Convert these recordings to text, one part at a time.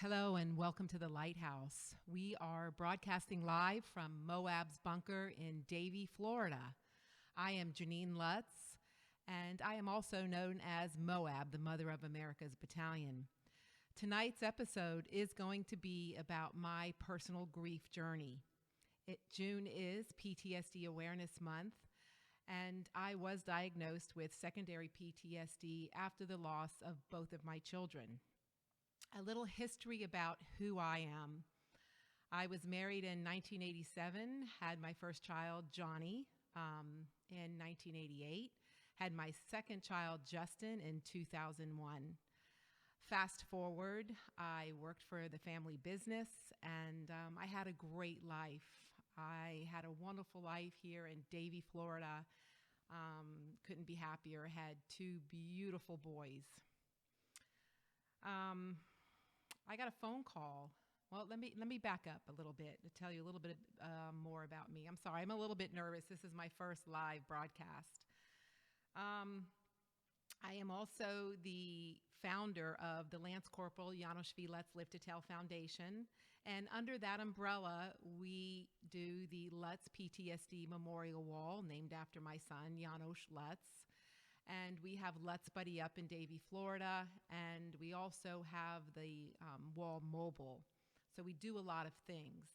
Hello and welcome to the Lighthouse. We are broadcasting live from MoAB's bunker in Davie, Florida. I am Janine Lutz, and I am also known as MoAB, the Mother of America's Battalion. Tonight's episode is going to be about my personal grief journey. June is PTSD Awareness Month, and I was diagnosed with secondary PTSD after the loss of both of my children. A little history about who I am. I was married in 1987, had my first child, Johnny, in 1988, had my second child, Justin, in 2001. Fast forward, I worked for the family business, and I had a great life. I had a wonderful life here in Davie, Florida. Couldn't be happier. Had two beautiful boys. I got a phone call. Well, let me back up a little bit to tell you a little bit more about me. I'm sorry, I'm a little bit nervous. This is my first live broadcast. I am also the founder of the Lance Corporal Janos LCpl Foundation, and under that umbrella, we do the Lutz PTSD Memorial Wall, named after my son, Janos Lutz. And we have Lutz Buddy Up in Davie, Florida, and we also have the wall mobile. So we do a lot of things.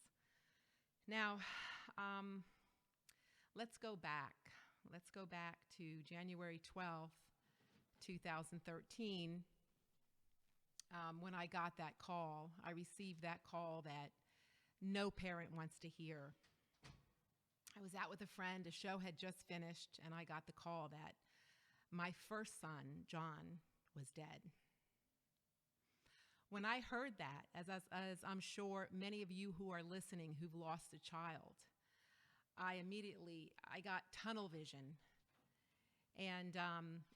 Now, let's go back. Let's go back to January 12th, 2013, when I got that call. I received that call that no parent wants to hear. I was out with a friend, a show had just finished, and I got the call that my first son, John, was dead. When I heard that, as I'm sure many of you who are listening who've lost a child, I got tunnel vision. And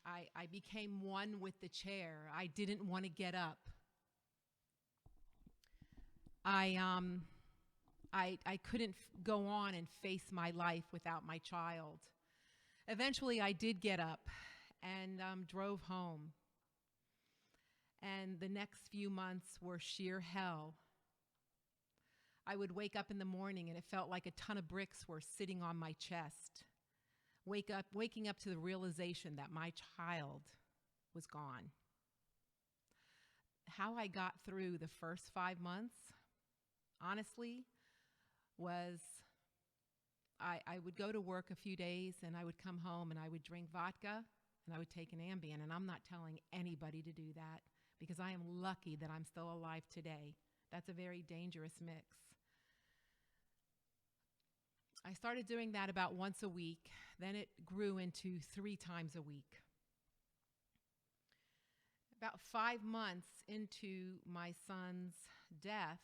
I became one with the chair. I didn't want to get up. I couldn't go on and face my life without my child. Eventually, I did get up and drove home. And the next few months were sheer hell. I would wake up in the morning and it felt like a ton of bricks were sitting on my chest. Waking up to the realization that my child was gone. How I got through the first 5 months, honestly, was I would go to work a few days and I would come home and I would drink vodka and I would take an Ambien, and I'm not telling anybody to do that because I am lucky that I'm still alive today. That's a very dangerous mix. I started doing that about once a week. Then it grew into 3 times a week. About 5 months into my son's death,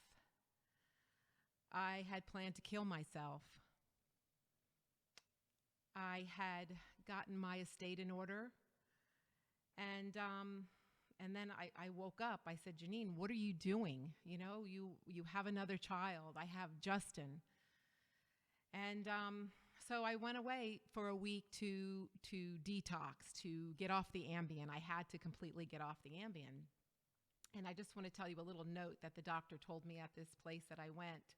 I had planned to kill myself. I had gotten my estate in order, and then I woke up. I said, Janine, what are you doing? You know, you have another child. I have Justin. And so I went away for a week to detox, to get off the Ambien. I had to completely get off the Ambien. And I just want to tell you a little note that the doctor told me at this place that I went.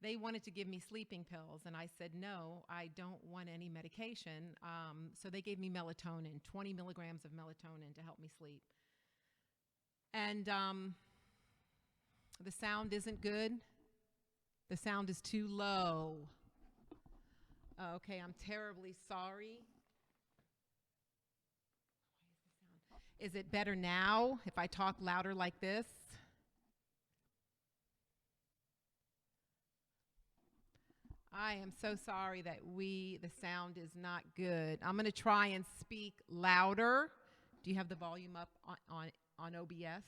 They wanted to give me sleeping pills, and I said, no, I don't want any medication. So they gave me melatonin, 20 milligrams of melatonin to help me sleep. And the sound isn't good. The sound is too low. Okay, I'm terribly sorry. Is it better now if I talk louder like this? I am so sorry that the sound is not good. I'm going to try and speak louder. Do you have the volume up on OBS?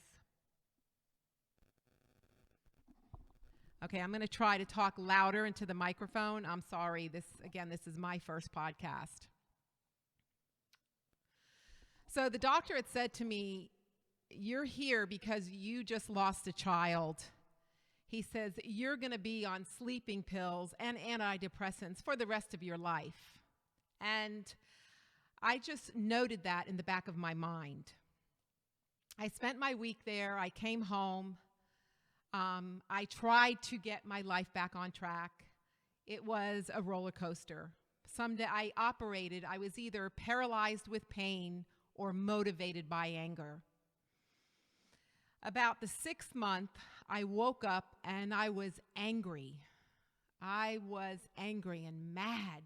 Okay, I'm going to try to talk louder into the microphone. I'm sorry. This is my first podcast. So the doctor had said to me, you're here because you just lost a child. He says, you're going to be on sleeping pills and antidepressants for the rest of your life. And I just noted that in the back of my mind. I spent my week there. I came home. I tried to get my life back on track. It was a roller coaster. Someday I was either paralyzed with pain or motivated by anger. About the 6th month, I woke up and I was angry. I was angry and mad.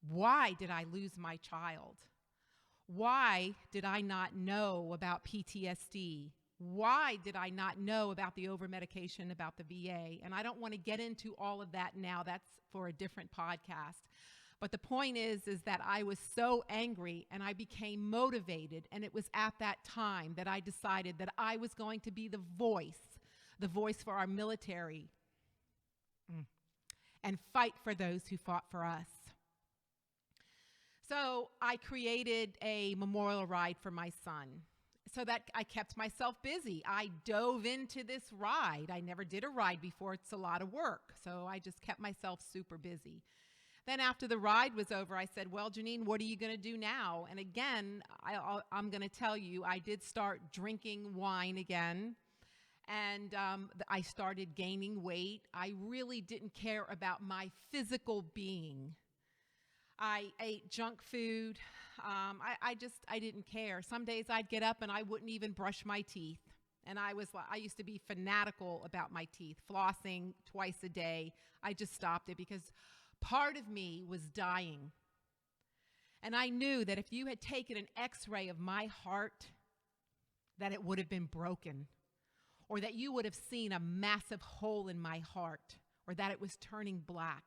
Why did I lose my child? Why did I not know about PTSD? Why did I not know about the over-medication, about the VA? And I don't want to get into all of that now. That's for a different podcast. But the point is that I was so angry and I became motivated. And it was at that time that I decided that I was going to be the voice for our military, and fight for those who fought for us. So I created a memorial ride for my son so that I kept myself busy. I dove into this ride. I never did a ride before. It's a lot of work. So I just kept myself super busy. Then after the ride was over, I said, well, Janine, what are you going to do now? And again, I'm going to tell you, I did start drinking wine again. And I started gaining weight. I really didn't care about my physical being. I ate junk food. I didn't care. Some days I'd get up and I wouldn't even brush my teeth. And I used to be fanatical about my teeth, flossing twice a day. I just stopped it because part of me was dying. And I knew that if you had taken an X-ray of my heart, that it would have been broken, or that you would have seen a massive hole in my heart, or that it was turning black.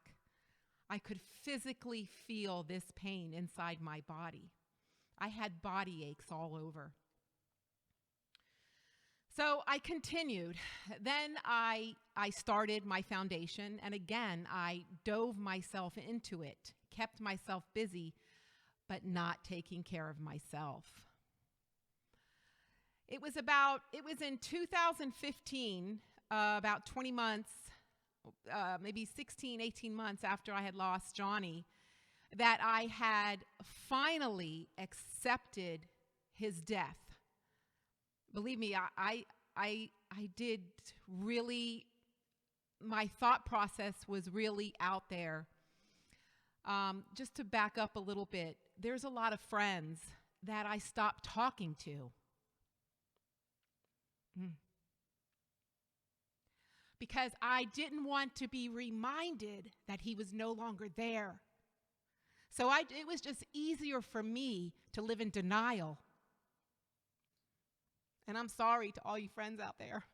I could physically feel this pain inside my body. I had body aches all over. So I continued. Then I started my foundation, and again, I dove myself into it, kept myself busy, but not taking care of myself. It was in 2015, about 20 months, maybe 16, 18 months after I had lost Johnny, that I had finally accepted his death. Believe me, I did really, my thought process was really out there. Just to back up a little bit, there's a lot of friends that I stopped talking to. Because I didn't want to be reminded that he was no longer there. So it was just easier for me to live in denial. And I'm sorry to all you friends out there.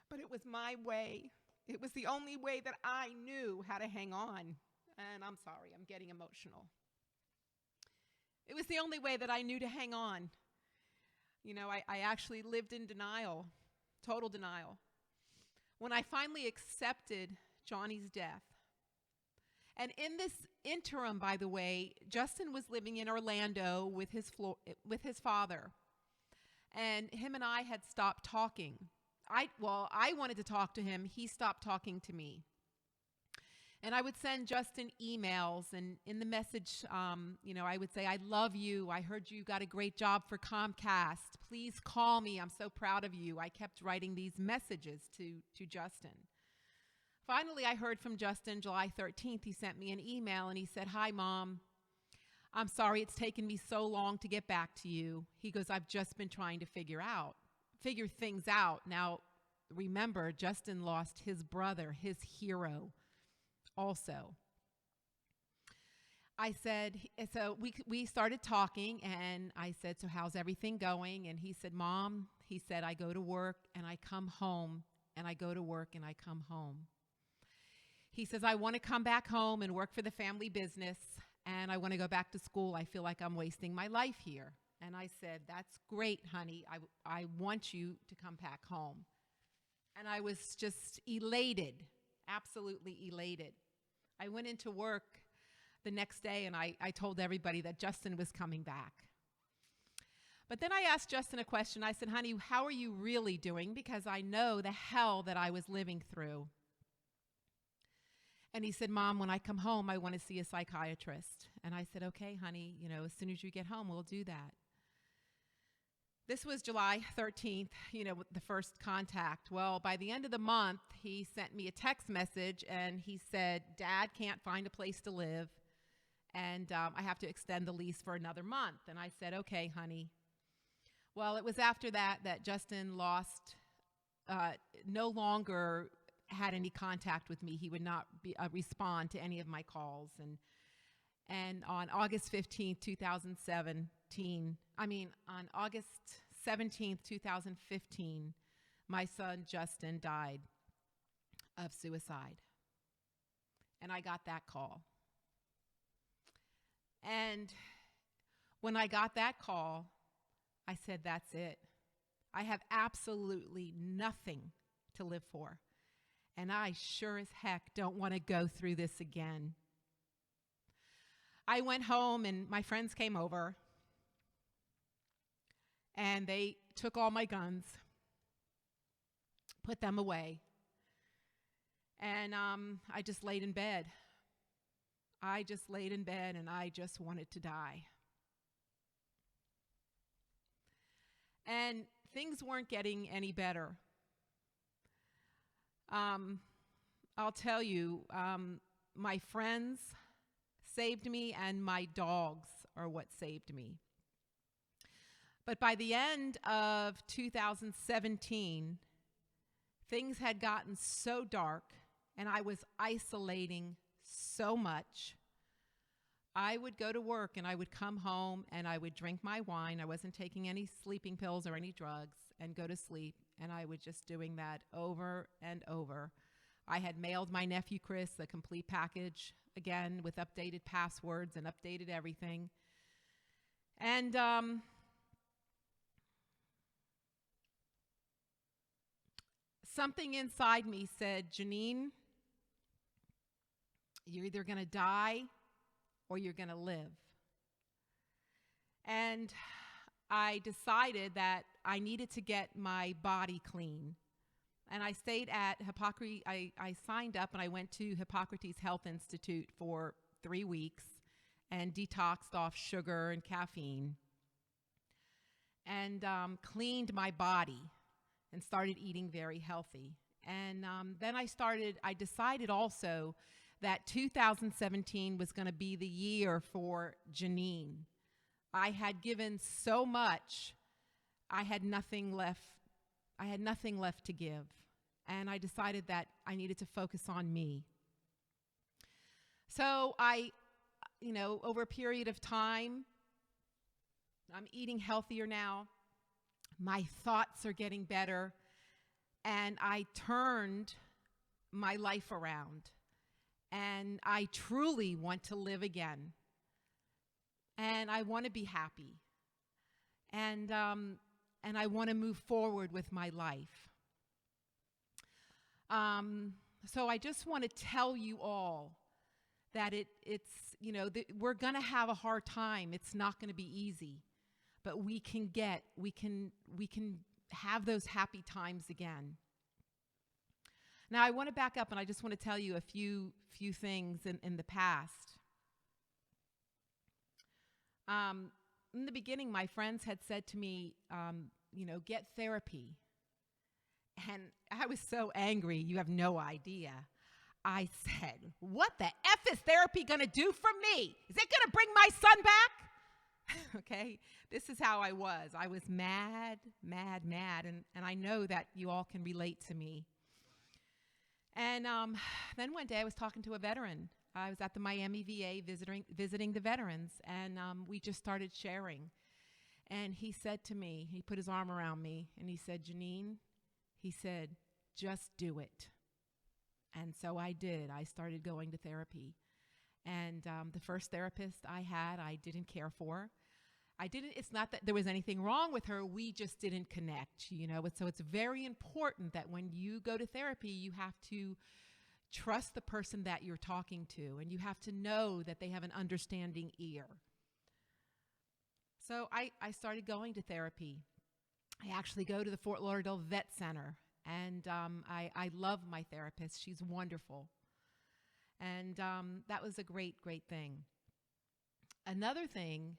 But it was my way. It was the only way that I knew how to hang on. And I'm sorry, I'm getting emotional. It was the only way that I knew to hang on. You know, I actually lived in denial, total denial. When I finally accepted Johnny's death, and in this interim, by the way, Justin was living in Orlando with his father, and him and I had stopped talking. I wanted to talk to him. He stopped talking to me. And I would send Justin emails, and in the message, I would say, I love you. I heard you got a great job for Comcast. Please call me. I'm so proud of you. I kept writing these messages to Justin. Finally, I heard from Justin July 13th. He sent me an email, and he said, hi, Mom. I'm sorry it's taken me so long to get back to you. He goes, I've just been trying to figure things out. Now, remember, Justin lost his brother, his hero, also. I said, so we started talking, and I said, so how's everything going? And he said, Mom, he said, I go to work and I come home, and I go to work and I come home. He says, I want to come back home and work for the family business, and I want to go back to school. I feel like I'm wasting my life here. And I said, that's great, honey. I want you to come back home. And I was just elated, absolutely elated. I went into work the next day, and I told everybody that Justin was coming back. But then I asked Justin a question. I said, honey, how are you really doing? Because I know the hell that I was living through. And he said, Mom, when I come home, I want to see a psychiatrist. And I said, okay, honey, as soon as you get home, we'll do that. This was July 13th, the first contact. Well, by the end of the month, he sent me a text message, and he said, Dad can't find a place to live, and I have to extend the lease for another month. And I said, okay, honey. Well, it was after that Justin no longer had any contact with me. He would not respond to any of my calls. And on August 15th, 2017, on August 17th, 2015, my son Justin died of suicide. And I got that call. And when I got that call, I said, that's it. I have absolutely nothing to live for. And I sure as heck don't want to go through this again. I went home, and my friends came over, and they took all my guns, put them away, and I just laid in bed. I just laid in bed, and I just wanted to die. And things weren't getting any better. I'll tell you, my friends saved me, and my dogs are what saved me. But by the end of 2017, things had gotten so dark, and I was isolating so much. I would go to work, and I would come home, and I would drink my wine. I wasn't taking any sleeping pills or any drugs, and go to sleep. And I was just doing that over and over. I had mailed my nephew Chris a complete package, again, with updated passwords and updated everything. And something inside me said, Janine, you're either going to die or you're going to live. And I decided that I needed to get my body clean. And I stayed at Hippocrates. I signed up, and I went to Hippocrates Health Institute for 3 weeks and detoxed off sugar and caffeine, and cleaned my body and started eating very healthy. And then I decided also that 2017 was going to be the year for Janine. I had given so much, I had nothing left to give. And I decided that I needed to focus on me. So over a period of time, I'm eating healthier now. My thoughts are getting better. And I turned my life around. And I truly want to live again. And I want to be happy. And I want to move forward with my life. So I just want to tell you all that we're going to have a hard time. It's not going to be easy, but we can have those happy times again. Now I want to back up, and I just want to tell you a few things in the past. In the beginning, my friends had said to me, get therapy. And I was so angry, you have no idea. I said, what the F is therapy going to do for me? Is it going to bring my son back? Okay, this is how I was. I was mad, and I know that you all can relate to me. And then one day I was talking to a veteran. I was at the Miami VA visiting the veterans, and we just started sharing. And he said to me, he put his arm around me, and he said, Janine, he said, just do it. And so I did. I started going to therapy. And the first therapist I had, I didn't care for. It's not that there was anything wrong with her. We just didn't connect, So it's very important that when you go to therapy, you have to trust the person that you're talking to, and you have to know that they have an understanding ear. So I started going to therapy. I actually go to the Fort Lauderdale Vet Center, and I love my therapist. She's wonderful. And that was a great, great thing. Another thing,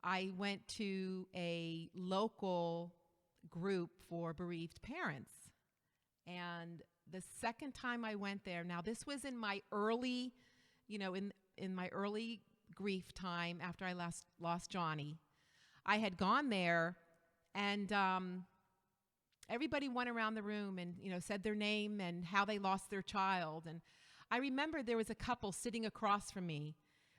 I went to a local group for bereaved parents. And the second time I went there, now this was in my early, in my early grief time after I lost Johnny. I had gone there, and everybody went around the room and, said their name and how they lost their child. And I remember there was a couple sitting across from me.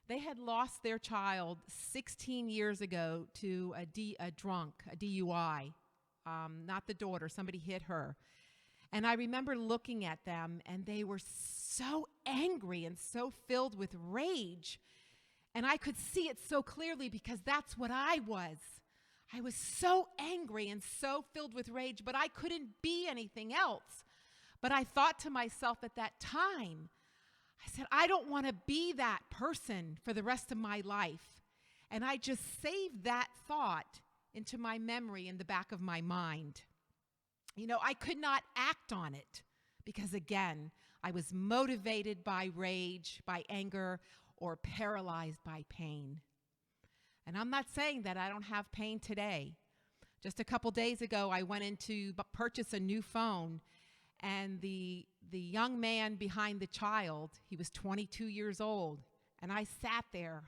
They had lost their child 16 years ago to a DUI. Not the daughter, somebody hit her. And I remember looking at them, and they were so angry and so filled with rage. And I could see it so clearly because that's what I was. I was so angry and so filled with rage, but I couldn't be anything else. But I thought to myself at that time, I said, I don't want to be that person for the rest of my life. And I just saved that thought into my memory in the back of my mind. I could not act on it because, again, I was motivated by rage, by anger, or paralyzed by pain. And I'm not saying that I don't have pain today. Just a couple days ago, I went in to purchase a new phone, and the young man behind the child, he was 22 years old, and I sat there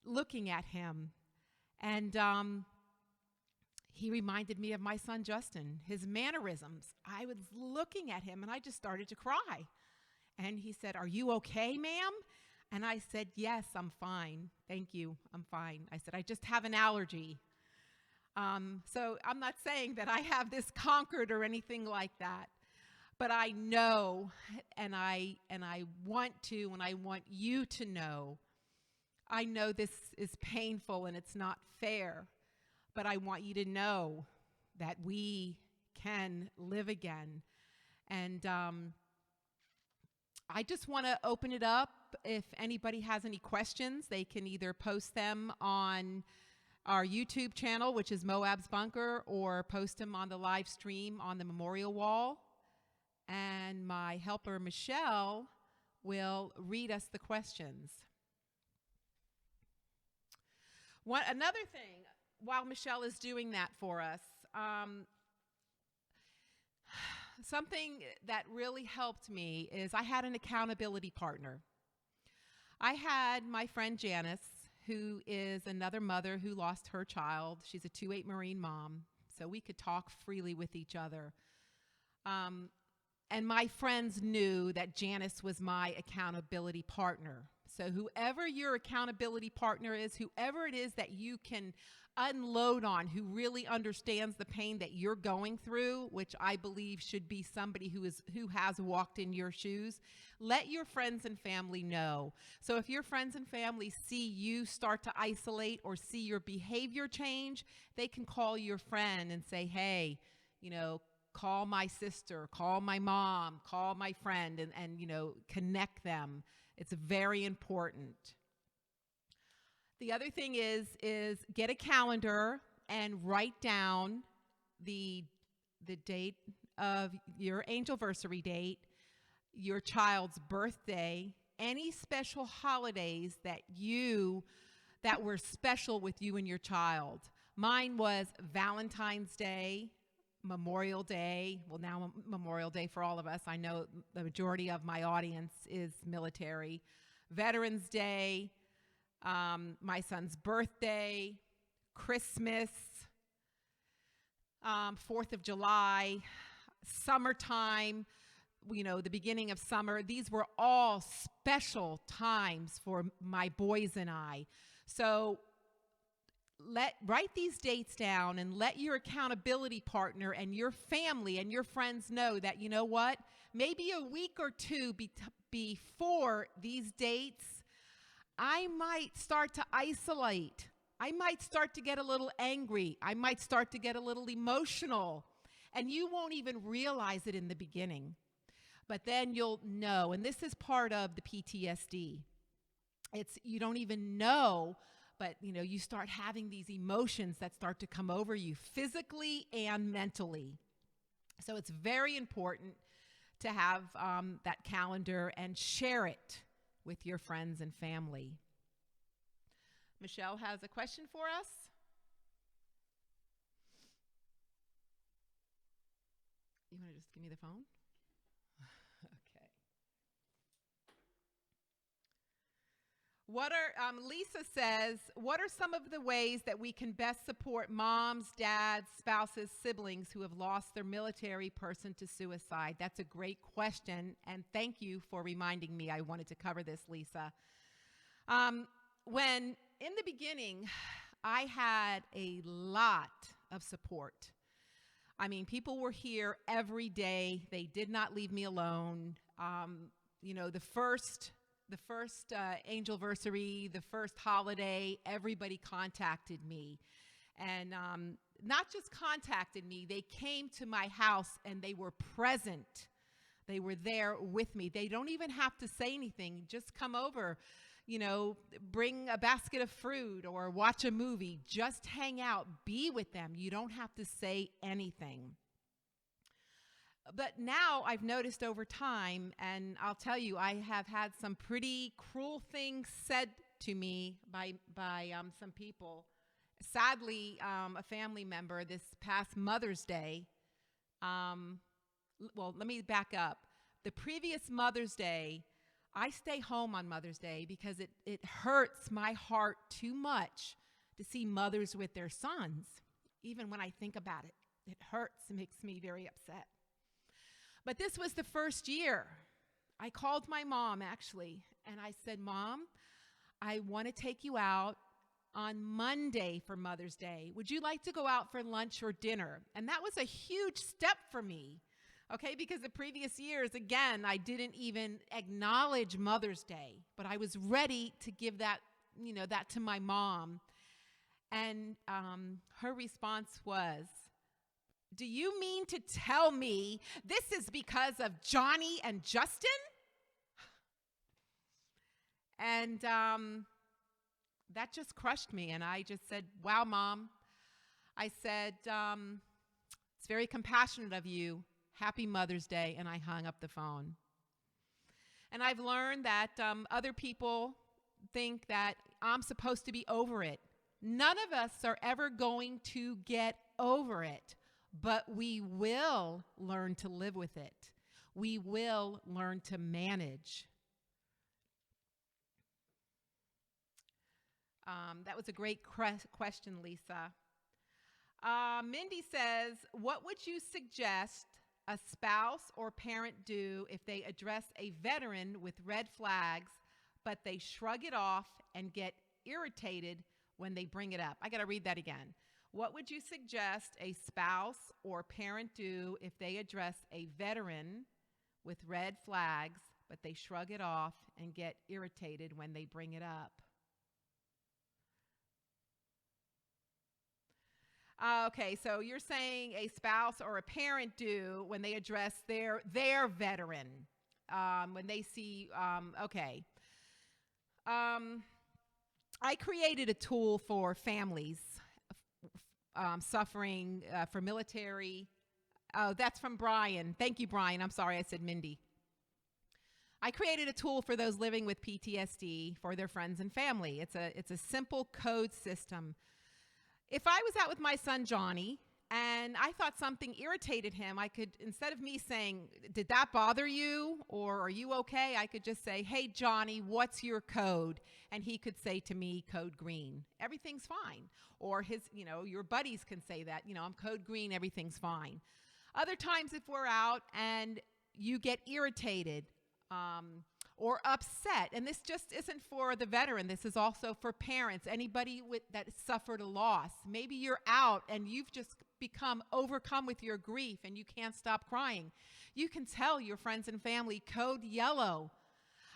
looking at him, and he reminded me of my son Justin, his mannerisms. I was looking at him, and I just started to cry. And he said, "Are you okay, ma'am?" And I said, "Yes, I'm fine. Thank you. I'm fine." I said, "I just have an allergy." So I'm not saying that I have this conquered or anything like that. But I know, and I want to, and I want you to know, I know this is painful and it's not fair, but I want you to know that we can live again. And I just want to open it up. If anybody has any questions, they can either post them on our YouTube channel, which is MoAB's Bunker, or post them on the live stream on the memorial wall. And my helper, Michelle, will read us the questions. Another thing, while Michelle is doing that for us, something that really helped me is I had an accountability partner. I had my friend Janos, who is another mother who lost her child. She's a 2-8 Marine mom, so we could talk freely with each other. And my friends knew that Janos was my accountability partner. So whoever your accountability partner is, whoever it is that you can unload on, who really understands the pain that you're going through, which I believe should be somebody who has walked in your shoes, let your friends and family know. So if your friends and family see you start to isolate or see your behavior change, they can call your friend and say, "Hey, call my sister, call my mom, call my friend," and connect them. It's very important. The other thing is get a calendar and write down the date of your angelversary date, your child's birthday, any special holidays that were special with you and your child. Mine was Valentine's Day, Memorial Day. Well, now Memorial Day for all of us. I know the majority of my audience is military. Veterans Day, my son's birthday, Christmas, 4th of July, summertime, the beginning of summer. These were all special times for my boys and I. So write these dates down and let your accountability partner and your family and your friends know that, maybe a week or two before these dates, I might start to isolate. I might start to get a little angry. I might start to get a little emotional. And you won't even realize it in the beginning. But then you'll know. And this is part of the PTSD. You don't even know, but you start having these emotions that start to come over you physically and mentally. So it's very important to have that calendar and share it with your friends and family. Michelle has a question for us. You want to just give me the phone? Okay. Lisa says, what are some of the ways that we can best support moms, dads, spouses, siblings who have lost their military person to suicide? That's a great question, and thank you for reminding me. I wanted to cover this, Lisa. When in the beginning, I had a lot of support. I mean, people were here every day. They did not leave me alone. The first Angelversary, the first holiday, everybody contacted me. And not just contacted me, they came to my house and they were present. They were there with me. They don't even have to say anything. Just come over, bring a basket of fruit or watch a movie. Just hang out, be with them. You don't have to say anything. But now I've noticed over time, and I'll tell you, I have had some pretty cruel things said to me by some people. Sadly, a family member this past Mother's Day, let me back up. The previous Mother's Day, I stay home on Mother's Day because it hurts my heart too much to see mothers with their sons. Even when I think about it, it hurts. It makes me very upset. But this was the first year. I called my mom, actually, and I said, Mom, I want to take you out on Monday for Mother's Day. Would you like to go out for lunch or dinner? And that was a huge step for me, okay, because the previous years, again, I didn't even acknowledge Mother's Day, but I was ready to give that to my mom. And her response was, do you mean to tell me this is because of Johnny and Justin? And that just crushed me. And I just said, wow, Mom. I said, it's very compassionate of you. Happy Mother's Day. And I hung up the phone. And I've learned that other people think that I'm supposed to be over it. None of us are ever going to get over it. But we will learn to live with it. We will learn to manage. That was a great question, Lisa. Mindy says, what would you suggest a spouse or parent do if they address a veteran with red flags, but they shrug it off and get irritated when they bring it up? I got to read that again. What would you suggest a spouse or parent do if they address a veteran with red flags, but they shrug it off and get irritated when they bring it up? Okay, so you're saying a spouse or a parent do when they address their veteran, when they see, okay. I created a tool for families suffering for military. Oh, that's from Brian. Thank you, Brian. I'm sorry, I said Mindy. I created a tool for those living with PTSD for their friends and family. It's a simple code system. If I was out with my son Johnny and I thought something irritated him, I could, instead of me saying, did that bother you? Or are you okay? I could just say, hey, Johnny, what's your code? And he could say to me, code green. Everything's fine. Or your buddies can say that, I'm code green, everything's fine. Other times if we're out and you get irritated or upset, and this just isn't for the veteran, this is also for parents, anybody that suffered a loss. Maybe you're out and you've just become overcome with your grief and you can't stop crying. You can tell your friends and family, code yellow,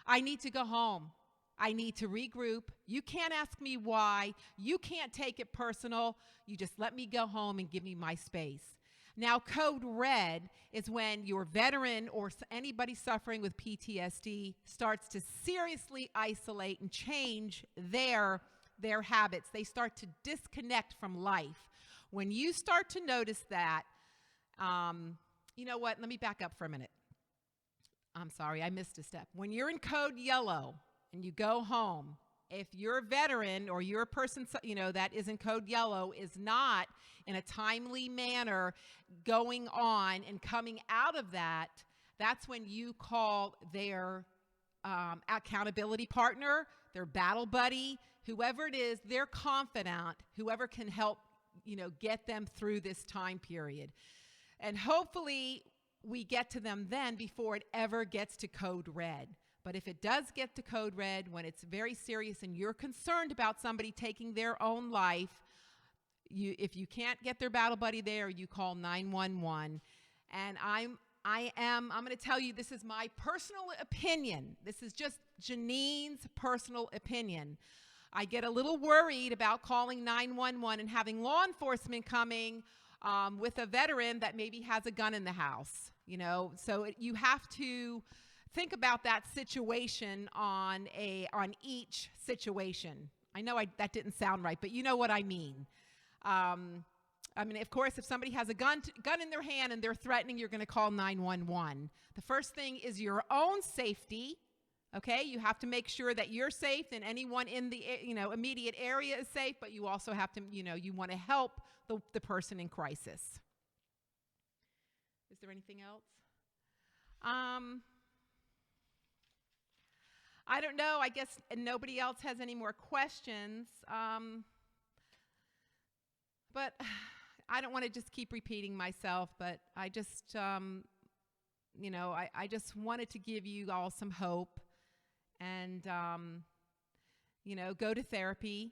I need to go home. I need to regroup. You can't ask me why. You can't take it personal. You just let me go home and give me my space. Now, code red is when your veteran or anybody suffering with PTSD starts to seriously isolate and change their habits. They start to disconnect from life. When you start to notice that, you know what? Let me back up for a minute. I'm sorry, I missed a step. When you're in code yellow and you go home, if your veteran or your person, that is in code yellow is not in a timely manner going on and coming out of that, that's when you call their accountability partner, their battle buddy, whoever it is, their confidant, whoever can help, get them through this time period. And hopefully we get to them then before it ever gets to code red. But if it does get to code red, when it's very serious and you're concerned about somebody taking their own life, if you can't get their battle buddy there, you call 911. And I'm going to tell you, this is my personal opinion. This is just Janine's personal opinion. I get a little worried about calling 911 and having law enforcement coming with a veteran that maybe has a gun in the house, So you have to think about that situation on each situation. I know that didn't sound right, but you know what I mean. Of course, if somebody has a gun in their hand and they're threatening, you're going to call 911. The first thing is your own safety. Okay, you have to make sure that you're safe and anyone in the immediate area is safe, but you also have to, you want to help the person in crisis. Is there anything else? I don't know. I guess nobody else has any more questions. But I don't want to just keep repeating myself, but I just, I just wanted to give you all some hope and, go to therapy.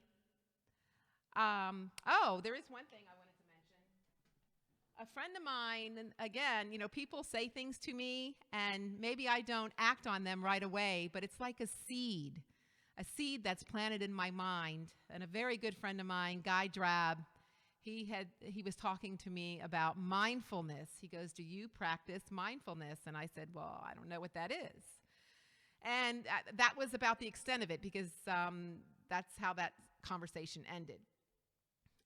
There is one thing I wanted to mention. A friend of mine, and again, people say things to me and maybe I don't act on them right away, but it's like a seed that's planted in my mind. And a very good friend of mine, Guy Drab, he was talking to me about mindfulness. He goes, "Do you practice mindfulness?" And I said, "Well, I don't know what that is." And that was about the extent of it, because that's how that conversation ended.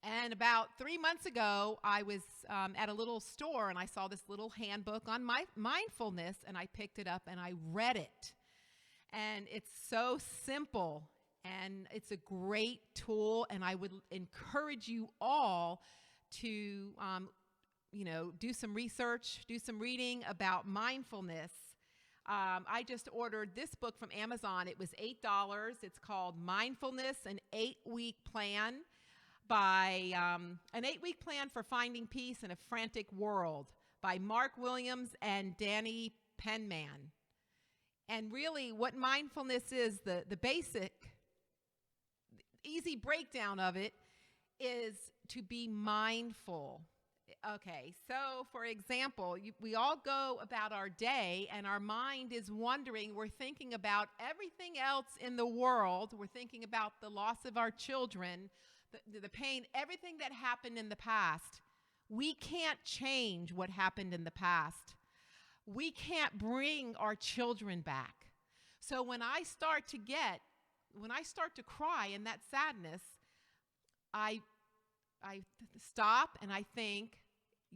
And about 3 months ago, I was at a little store and I saw this little handbook on mindfulness, and I picked it up and I read it. And it's so simple and it's a great tool, and I would encourage you all to do some research, do some reading about mindfulness. I just ordered this book from Amazon. It was $8. It's called Mindfulness, an 8-week plan by an 8-week plan for finding peace in a frantic world by Mark Williams and Danny Penman. And really what mindfulness is, the basic, easy breakdown of it is to be mindful. Okay, so for example, we all go about our day and our mind is wandering. We're thinking about everything else in the world. We're thinking about the loss of our children, the pain, everything that happened in the past. We can't change what happened in the past. We can't bring our children back. So when I start to cry in that sadness, I stop and I think,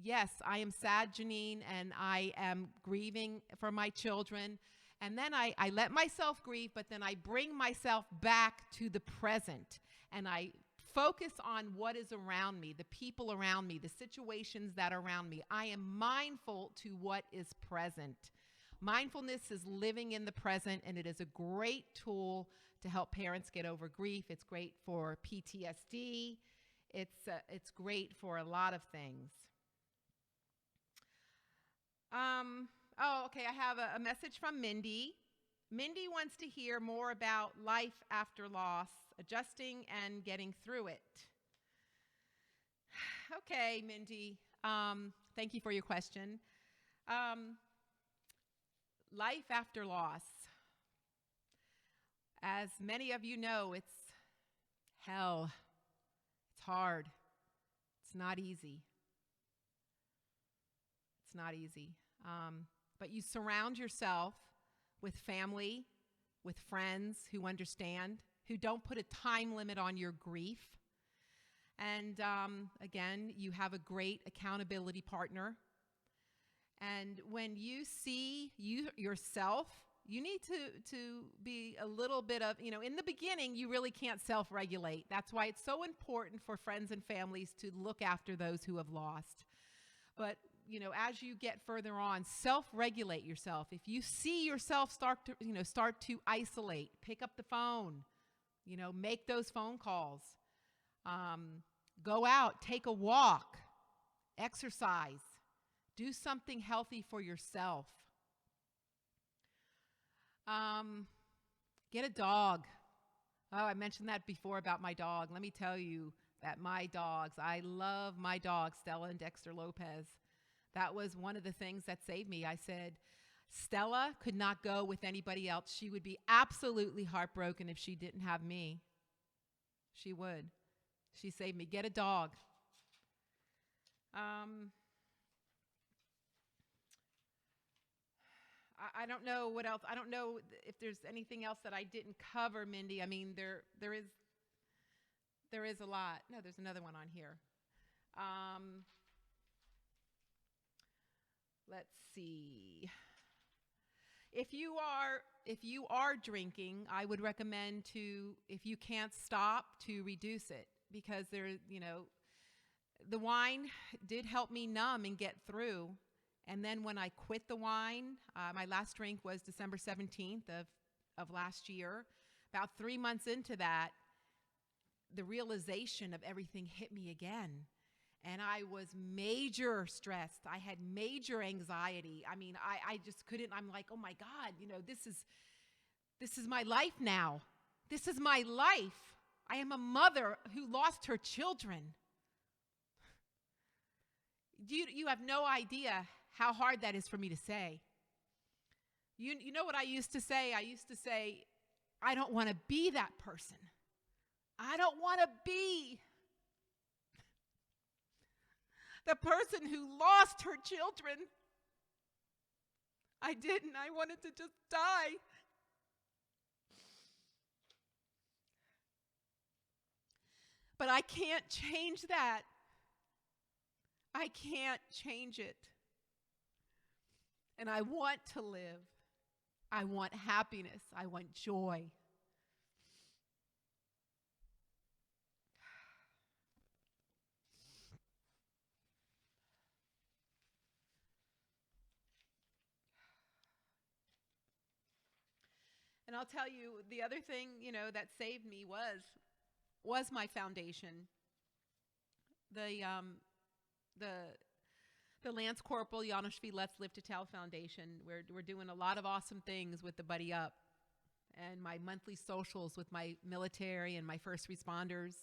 yes, I am sad, Janine, and I am grieving for my children. And then I let myself grieve, but then I bring myself back to the present. And I focus on what is around me, the people around me, the situations that are around me. I am mindful to what is present. Mindfulness is living in the present, and it is a great tool to help parents get over grief. It's great for PTSD. It's great for a lot of things. Okay, I have a message from Mindy. Mindy wants to hear more about life after loss, adjusting and getting through it. Okay, Mindy, thank you for your question. Life after loss. As many of you know, it's hell. It's hard. It's not easy. It's not easy. But you surround yourself with family, with friends who understand, who don't put a time limit on your grief. And again, you have a great accountability partner. And when you see yourself, you need to be a little bit of, in the beginning, you really can't self-regulate. That's why it's so important for friends and families to look after those who have lost. But, as you get further on, self-regulate yourself. If you see yourself start to isolate, pick up the phone, make those phone calls, go out, take a walk, exercise, do something healthy for yourself. Get a dog. Oh, I mentioned that before about my dog. Let me tell you that my dogs, I love my dogs, Stella and Dexter Lopez. That was one of the things that saved me. I said, Stella could not go with anybody else. She would be absolutely heartbroken if she didn't have me. She would. She saved me. Get a dog. I don't know what else. I don't know if there's anything else that I didn't cover, Mindy. I mean, there is a lot. No, there's another one on here. Let's see. If you are drinking, I would recommend if you can't stop, to reduce it, because the wine did help me numb and get through. And then when I quit the wine, my last drink was December 17th of last year. About 3 months into that, the realization of everything hit me again. And I was major stressed. I had major anxiety. I mean, I just couldn't. I'm like, oh my God, this is my life now. This is my life. I am a mother who lost her children. You have no idea how hard that is for me to say. You know what I used to say? I used to say, I don't want to be that person. I don't want to be the person who lost her children. I didn't. I wanted to just die. But I can't change that. I can't change it. And I want to live. I want happiness. I want joy. And I'll tell you, the other thing, that saved me was my foundation. The Lance Corporal Janos Lutz Live to Tell Foundation. We're doing a lot of awesome things with the Buddy Up, and my monthly socials with my military and my first responders,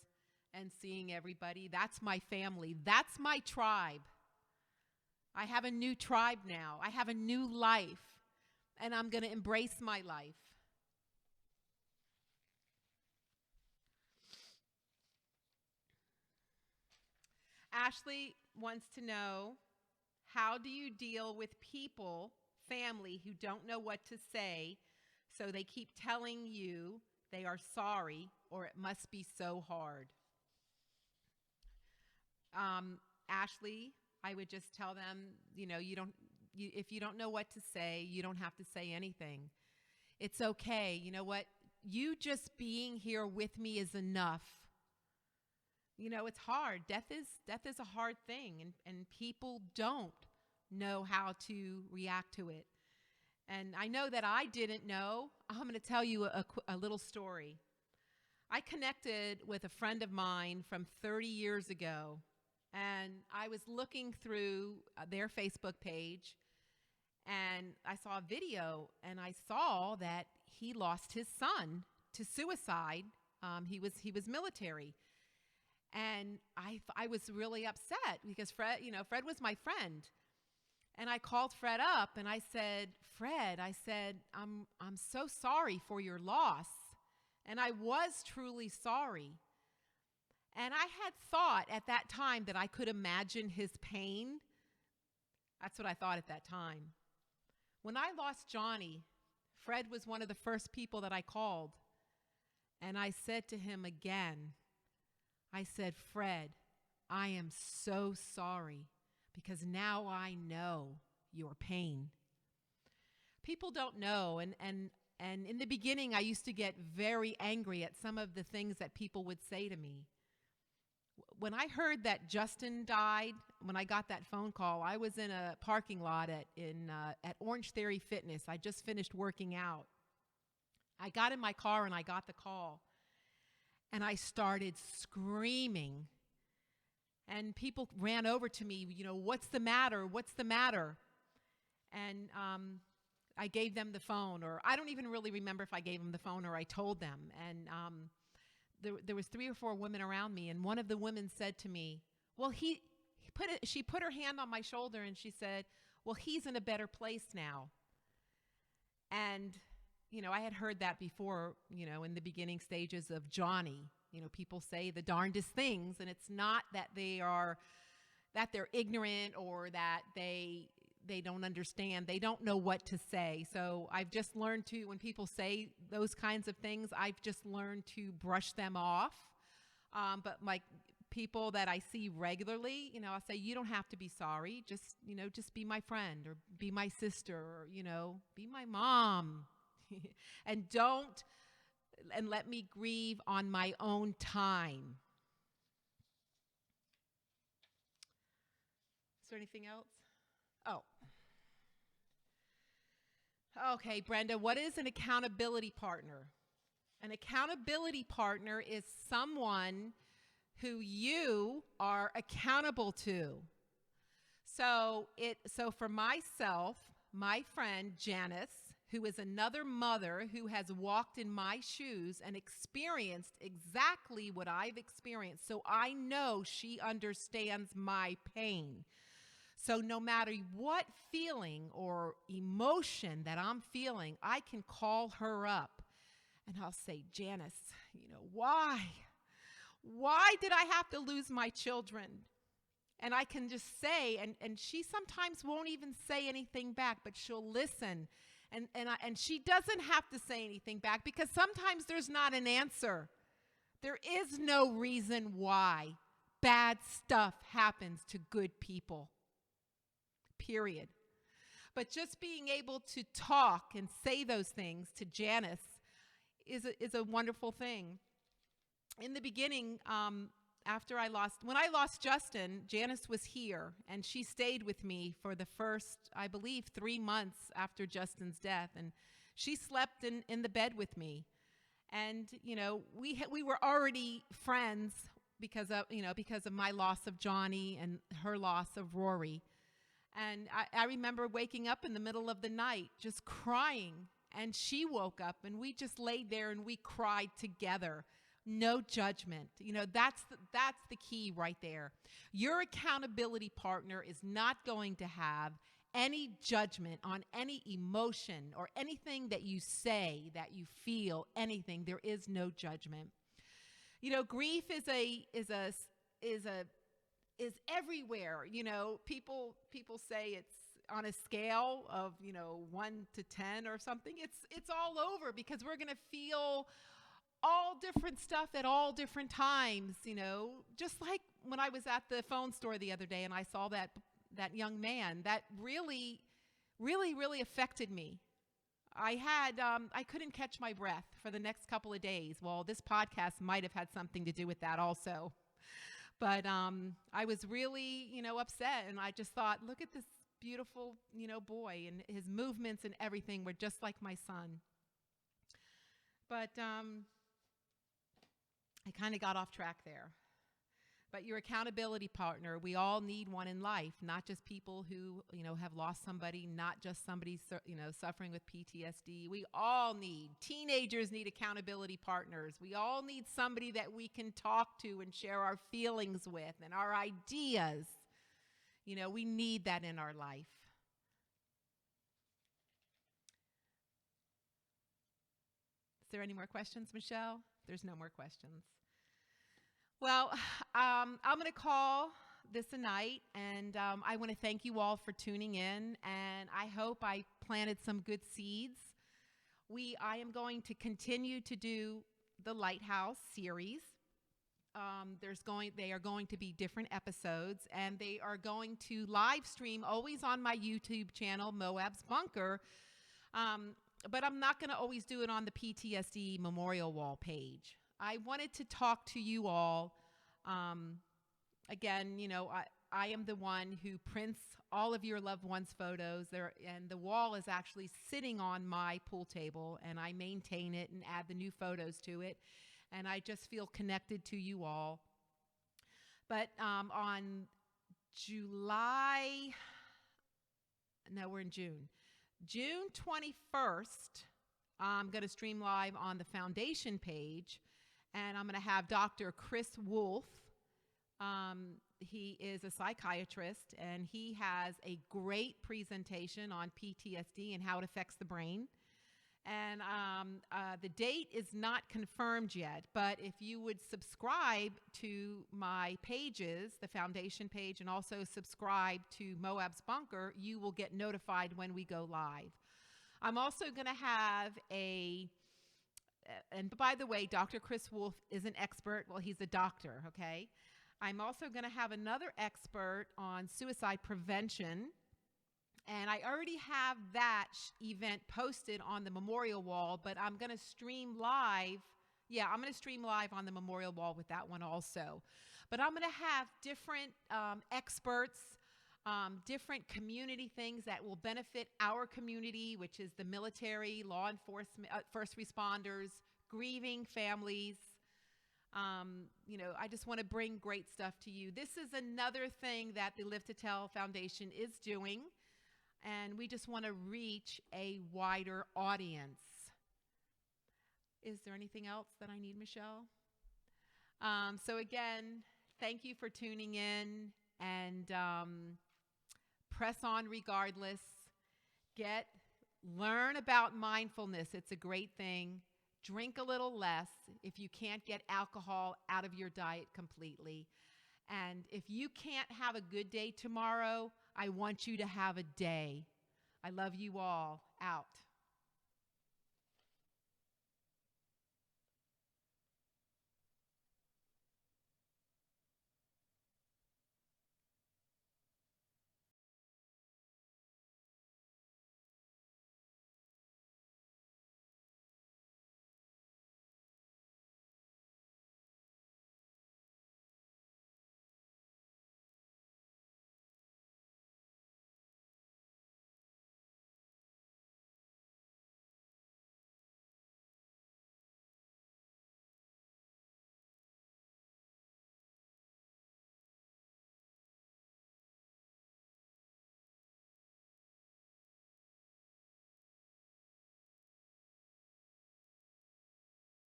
and seeing everybody. That's my family. That's my tribe. I have a new tribe now. I have a new life, and I'm going to embrace my life. Ashley wants to know, how do you deal with people, family, who don't know what to say, so they keep telling you they are sorry, or it must be so hard? Ashley, I would just tell them, if you don't know what to say, you don't have to say anything. It's okay. You know what? You just being here with me is enough. It's hard. Death is a hard thing, and people don't know how to react to it. And I know that I didn't know. I'm going to tell you a little story. I connected with a friend of mine from 30 years ago, and I was looking through their Facebook page, and I saw a video, and I saw that he lost his son to suicide. He was military. And I was really upset because Fred was my friend. And I called Fred up and I said, Fred, I'm so sorry for your loss. And I was truly sorry. And I had thought at that time that I could imagine his pain. That's what I thought at that time. When I lost Johnny, Fred was one of the first people that I called. And I said to him again, I said, Fred, I am so sorry, because now I know your pain. People don't know, and in the beginning, I used to get very angry at some of the things that people would say to me. When I heard that Justin died, when I got that phone call, I was in a parking lot at Orange Theory Fitness. I just finished working out. I got in my car and I got the call, and I started screaming. And people ran over to me, what's the matter? What's the matter? And I gave them the phone, or I don't even really remember if I gave them the phone or I told them. And there was 3 or 4 women around me, and one of the women said to me, well, she put her hand on my shoulder and she said, well, he's in a better place now. And, I had heard that before, in the beginning stages of Johnny. People say the darndest things, and it's not that they're ignorant or that they don't understand. They don't know what to say. So I've just learned to, when people say those kinds of things, I've just learned to brush them off. But like people that I see regularly, I'll say, you don't have to be sorry. Just be my friend, or be my sister, or, be my mom. And let me grieve on my own time. Is there anything else? Oh. Okay, Brenda, what is an accountability partner? An accountability partner is someone who you are accountable to. So for myself, my friend Janos, who is another mother who has walked in my shoes and experienced exactly what I've experienced. So I know she understands my pain. So no matter what feeling or emotion that I'm feeling, I can call her up and I'll say, Janos, why? Why did I have to lose my children? And I can just say, and she sometimes won't even say anything back, but she'll listen. And she doesn't have to say anything back, because sometimes there's not an answer. There is no reason why bad stuff happens to good people, period. But just being able to talk and say those things to Janos is a wonderful thing. In the beginning, when I lost Justin, Janos was here, and she stayed with me for the first, I believe, 3 months after Justin's death, and she slept in the bed with me. And we were already friends because of my loss of Johnny and her loss of Rory. And I remember waking up in the middle of the night just crying, and she woke up, and we just laid there and we cried together. No judgment. That's the key right there. Your accountability partner is not going to have any judgment on any emotion or anything that you say, that you feel, anything. There is no judgment. Grief is everywhere. People say it's on a scale of 1 to 10 or something. It's all over, because we're going to feel all different stuff at all different times, just like when I was at the phone store the other day and I saw that young man. That really, really, really affected me. I couldn't catch my breath for the next couple of days. Well, this podcast might have had something to do with that also. But I was really, upset, and I just thought, look at this beautiful, boy, and his movements and everything were just like my son. But I kind of got off track there. But your accountability partner, we all need one in life, not just people who, have lost somebody, not just somebody, suffering with PTSD. We all teenagers need accountability partners. We all need somebody that we can talk to and share our feelings with and our ideas. We need that in our life. Is there any more questions, Michelle? There's no more questions. Well, I'm going to call this a night, and I want to thank you all for tuning in, and I hope I planted some good seeds. I am going to continue to do the Lighthouse series. they are going to be different episodes, and they are going to live stream always on my YouTube channel, MoAB's Bunker. But I'm not going to always do it on the PTSD Memorial Wall page. I wanted to talk to you all. Again, I am the one who prints all of your loved ones' photos there, and the wall is actually sitting on my pool table, and I maintain it and add the new photos to it, and I just feel connected to you all. But on we're in June. June 21st, I'm going to stream live on the foundation page, and I'm going to have Dr. Chris Wolf. He is a psychiatrist, and he has a great presentation on PTSD and how it affects the brain. And the date is not confirmed yet, but if you would subscribe to my pages, the foundation page, and also subscribe to MoAB's Bunker, you will get notified when we go live. I'm also going to have and by the way, Dr. Chris Wolf is an expert. Well, he's a doctor, okay? I'm also going to have another expert on suicide prevention, and I already have that event posted on the memorial wall, but I'm going to stream live. Yeah, I'm going to stream live on the memorial wall with that one also. But I'm going to have different experts, different community things that will benefit our community, which is the military, law enforcement, first responders, grieving families. I just want to bring great stuff to you. This is another thing that the Live to Tell Foundation is doing, and we just want to reach a wider audience. Is there anything else that I need, Michelle? So again, thank you for tuning in, and press on regardless. Learn about mindfulness. It's a great thing. Drink a little less if you can't get alcohol out of your diet completely. And if you can't have a good day tomorrow, I want you to have a day. I love you all. Out.